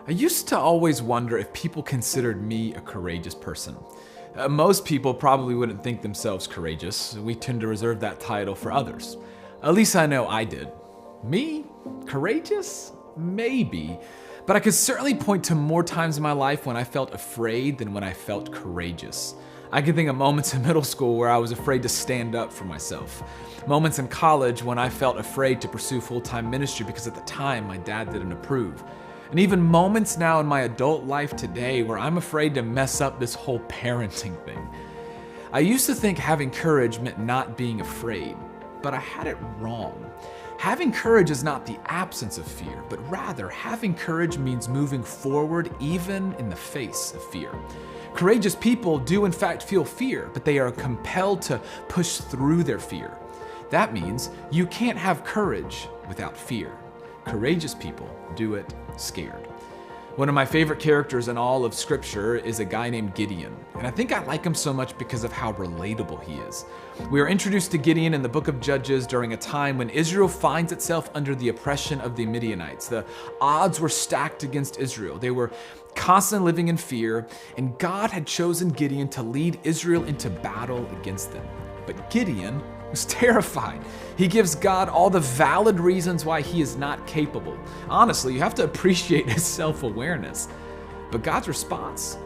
I used to always wonder if people considered me a courageous person. Most people probably wouldn't think themselves courageous. We tend to reserve that title for others. At least I know I did. Me? Courageous? Maybe. But I could certainly point to more times in my life when I felt afraid than when I felt courageous. I can think of moments in middle school where I was afraid to stand up for myself. Moments in college when I felt afraid to pursue full-time ministry because at the time my dad didn't approve. And even moments now in my adult life today where I'm afraid to mess up this whole parenting thing. I used to think having courage meant not being afraid, but I had it wrong. Having courage is not the absence of fear, but rather having courage means moving forward even in the face of fear. Courageous people do in fact feel fear, but they are compelled to push through their fear. That means you can't have courage without fear. Courageous people do it scared. One of my favorite characters in all of Scripture is a guy named Gideon, and I think I like him so much because of how relatable he is. We are introduced to Gideon in the book of Judges during a time when Israel finds itself under the oppression of the Midianites. The odds were stacked against Israel. They were constantly living in fear, and God had chosen Gideon to lead Israel into battle against them. But Gideon was terrified. He gives God all the valid reasons why he is not capable. Honestly, you have to appreciate his self-awareness. But God's response,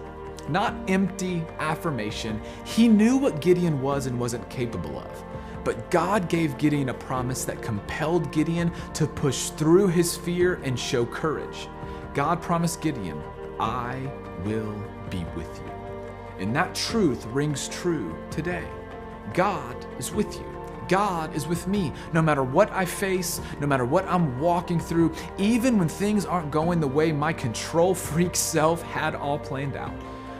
not empty affirmation. He knew what Gideon was and wasn't capable of. But God gave Gideon a promise that compelled Gideon to push through his fear and show courage. God promised Gideon, "I will be with you." And that truth rings true today. God is with you. God is with me. No matter what I face, no matter what I'm walking through, even when things aren't going the way my control freak self had all planned out,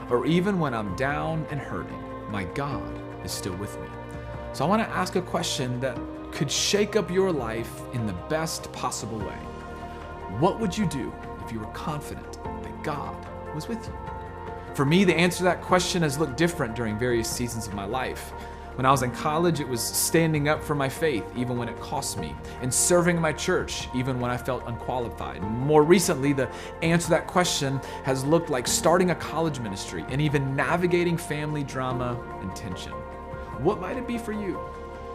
or even when I'm down and hurting, my God is still with me. So I want to ask a question that could shake up your life in the best possible way. What would you do if you were confident that God was with you? For me, the answer to that question has looked different during various seasons of my life. When I was in college, it was standing up for my faith, even when it cost me, and serving in my church, even when I felt unqualified. More recently, the answer to that question has looked like starting a college ministry and even navigating family drama and tension. What might it be for you?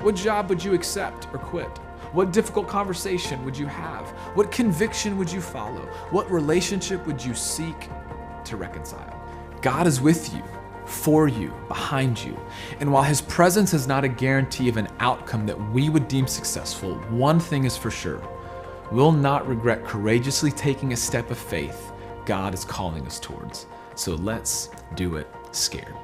What job would you accept or quit? What difficult conversation would you have? What conviction would you follow? What relationship would you seek to reconcile? God is with you, for you, behind you. And while his presence is not a guarantee of an outcome that we would deem successful, one thing is for sure. We'll not regret courageously taking a step of faith God is calling us towards. So let's do it scared.